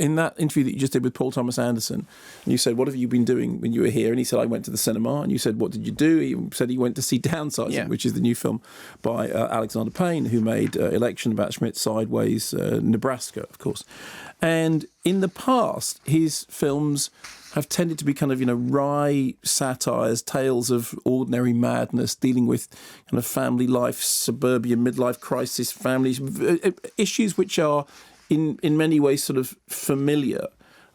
in that interview that you just did with Paul Thomas Anderson, and you said, what have you been doing when you were here? And he said, I went to the cinema. And you said, what did you do? He said he went to see Downsizing, which is the new film by Alexander Payne, who made Election, about Schmidt, Sideways, Nebraska, of course. And in the past, his films have tended to be kind of, wry satires, tales of ordinary madness, dealing with kind of family life, suburban midlife crisis, families, issues which are in many ways sort of familiar.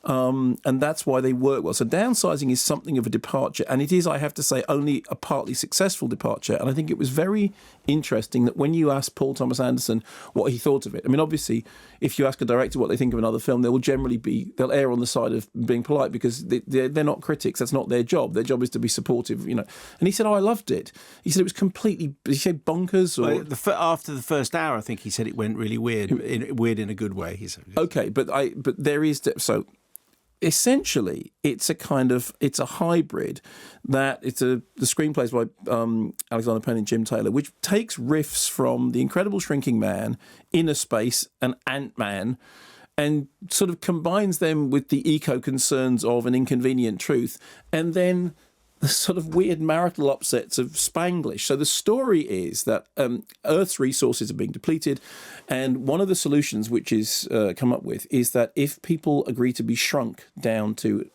And that's why they work well. So Downsizing is something of a departure, and it is, I have to say, only a partly successful departure. And I think it was very interesting that when you asked Paul Thomas Anderson what he thought of it, I mean, obviously, if you ask a director what they think of another film, they'll err on the side of being polite, because they're not critics. That's not their job. Their job is to be supportive, And he said, I loved it. He said it was completely, did he say bonkers? Or? Well, after the first hour, I think he said it went really weird, weird in a good way. He said. Okay, but there is, so... Essentially, it's a hybrid that the screenplay is by Alexander Payne and Jim Taylor, which takes riffs from The Incredible Shrinking Man, Inner Space, and Ant-Man, and sort of combines them with the eco-concerns of An Inconvenient Truth, and then the sort of weird marital upsets of Spanglish. So the story is that Earth's resources are being depleted, and one of the solutions which is come up with is that if people agree to be shrunk down to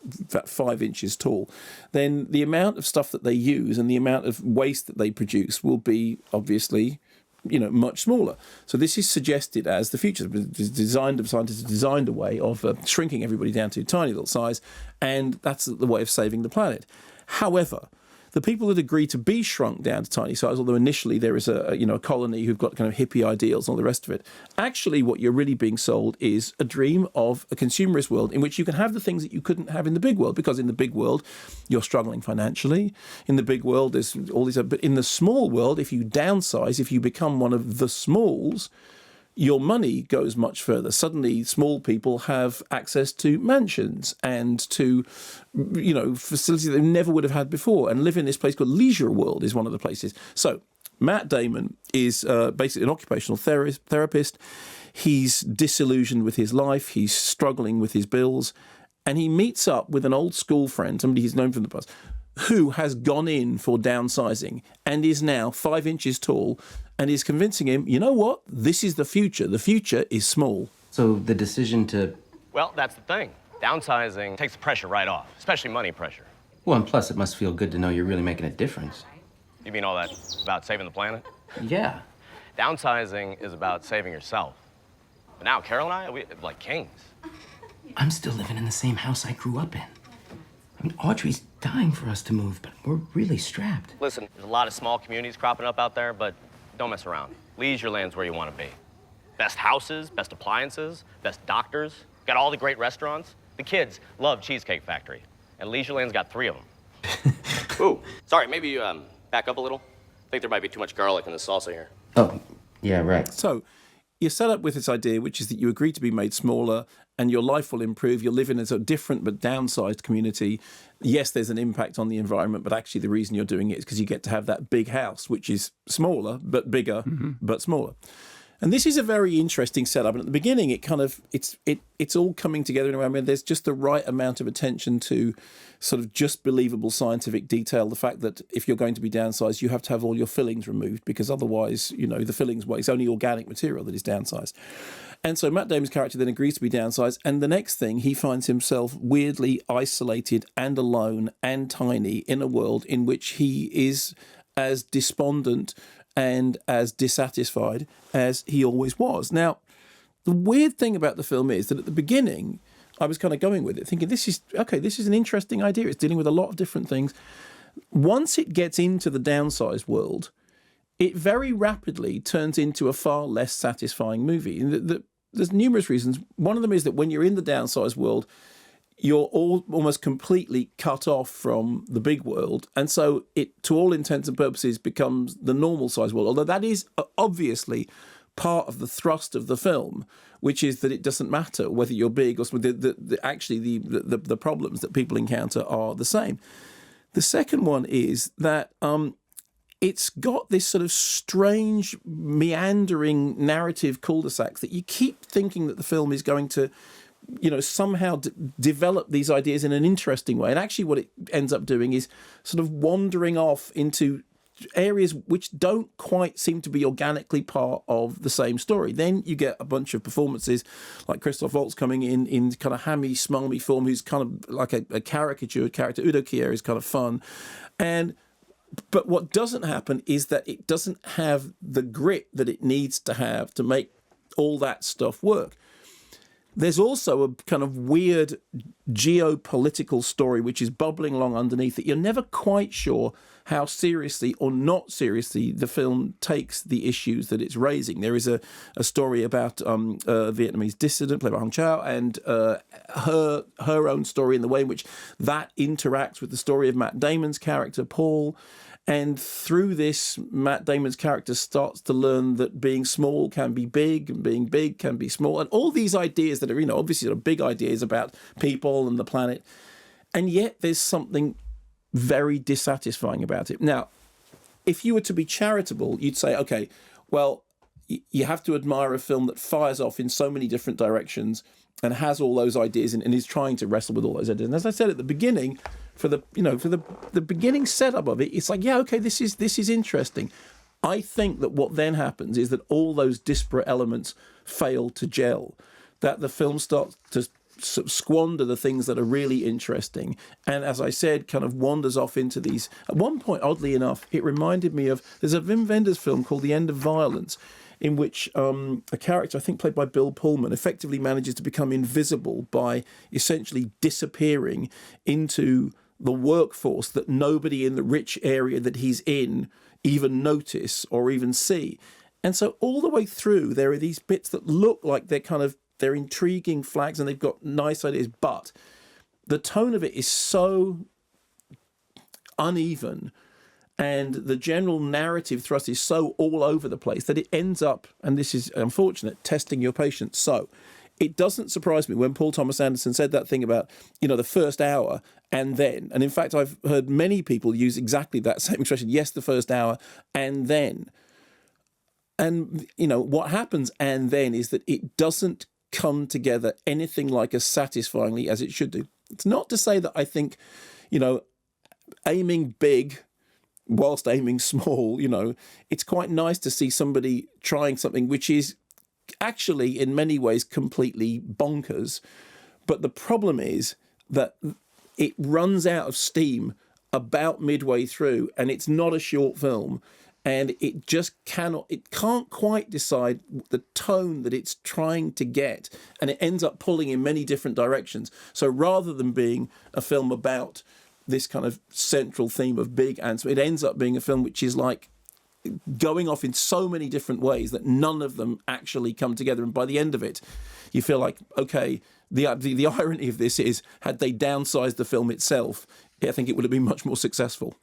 5 inches tall, then the amount of stuff that they use and the amount of waste that they produce will be obviously much smaller. So this is suggested as the future. Scientists have designed a way of shrinking everybody down to a tiny little size, and that's the way of saving the planet. However, the people that agree to be shrunk down to tiny size, although initially there is a colony who've got kind of hippie ideals and all the rest of it, actually what you're really being sold is a dream of a consumerist world in which you can have the things that you couldn't have in the big world, because in the big world you're struggling financially. In the big world there's all these, but in the small world, if you downsize, if you become one of the smalls, your money goes much further. Suddenly, small people have access to mansions and to, facilities they never would have had before, and live in this place called Leisure World is one of the places. So Matt Damon is basically an occupational therapist. He's disillusioned with his life. He's struggling with his bills. And he meets up with an old school friend, somebody he's known from the past, who has gone in for downsizing and is now 5 inches tall, and is convincing him, you know what, this is the future. The future is small. So the decision to... Well, that's the thing. Downsizing takes the pressure right off, especially money pressure. Well, and plus it must feel good to know you're really making a difference. You mean all that about saving the planet? Yeah. Downsizing is about saving yourself. But now, Carol and I, we're like kings. I'm still living in the same house I grew up in. I mean, Audrey's dying for us to move, but we're really strapped. Listen, there's a lot of small communities cropping up out there, but don't mess around. Leisure Land's where you want to be. Best houses, best appliances, best doctors. Got all the great restaurants. The kids love Cheesecake Factory. And Leisure Land's got 3 of them. Ooh, sorry, maybe you back up a little. I think there might be too much garlic in the salsa here. Oh, yeah, right. So you're set up with this idea, which is that you agree to be made smaller and your life will improve. You'll live in a different but downsized community. Yes, there's an impact on the environment, but actually the reason you're doing it is because you get to have that big house, which is smaller but bigger, but smaller. And this is a very interesting setup. And at the beginning, it kind of it's all coming together in a way. I mean, there's just the right amount of attention to sort of just believable scientific detail. The fact that if you're going to be downsized, you have to have all your fillings removed, because otherwise, the fillings, well, it's only organic material that is downsized. And so Matt Damon's character then agrees to be downsized. And the next thing, he finds himself weirdly isolated and alone and tiny in a world in which he is as despondent and as dissatisfied as he always was. Now, the weird thing about the film is that at the beginning, I was kind of going with it, thinking, this is an interesting idea. It's dealing with a lot of different things. Once it gets into the downsized world, it very rapidly turns into a far less satisfying movie. And there's numerous reasons. One of them is that when you're in the downsized world, you're almost completely cut off from the big world. And so it, to all intents and purposes, becomes the normal size world. Although that is obviously part of the thrust of the film, which is that it doesn't matter whether you're big or small. The problems that people encounter are the same. The second one is that it's got this sort of strange, meandering narrative cul-de-sacs that you keep thinking that the film is going to somehow develop these ideas in an interesting way. And actually what it ends up doing is sort of wandering off into areas which don't quite seem to be organically part of the same story. Then you get a bunch of performances like Christoph Waltz coming in kind of hammy, smarmy form, who's kind of like a caricatured character. Udo Kier is kind of fun. But what doesn't happen is that it doesn't have the grit that it needs to have to make all that stuff work. There's also a kind of weird geopolitical story which is bubbling along underneath it. You're never quite sure how seriously or not seriously the film takes the issues that it's raising. There is a story about a Vietnamese dissident played by Hong Chow and her own story and the way in which that interacts with the story of Matt Damon's character, Paul. And through this, Matt Damon's character starts to learn that being small can be big and being big can be small. And all these ideas that are, obviously sort of big ideas about people and the planet. And yet there's something very dissatisfying about it. Now, if you were to be charitable, you'd say, okay, well, you have to admire a film that fires off in so many different directions and has all those ideas and is trying to wrestle with all those ideas. And as I said at the beginning, for the beginning setup of it, it's like, yeah, okay, this is interesting. I think that what then happens is that all those disparate elements fail to gel, that the film starts to sort of squander the things that are really interesting, and as I said, kind of wanders off into these. At one point, oddly enough, it reminded me of, there's a Wim Wenders film called The End of Violence, in which a character, I think played by Bill Pullman, effectively manages to become invisible by essentially disappearing into the workforce that nobody in the rich area that he's in even notice or even see. And so all the way through, there are these bits that look like they're intriguing flags and they've got nice ideas, but the tone of it is so uneven and the general narrative thrust is so all over the place that it ends up, and this is unfortunate, testing your patience. So it doesn't surprise me when Paul Thomas Anderson said that thing about, the first hour and then. And in fact, I've heard many people use exactly that same expression. Yes, the first hour and then. And, what happens and then is that it doesn't come together anything like as satisfyingly as it should do. It's not to say that I think, aiming big whilst aiming small, it's quite nice to see somebody trying something which is actually in many ways completely bonkers. It problem is that it runs out of steam about midway through, and it's not a short film, and it can't quite decide the tone that it's trying to get, and it ends up pulling in many different directions. So rather than being a film about this kind of central theme of big and small, it ends up being a film which is like going off in so many different ways that none of them actually come together. And by the end of it, you feel like, okay, the irony of this is, had they downsized the film itself, I think it would have been much more successful.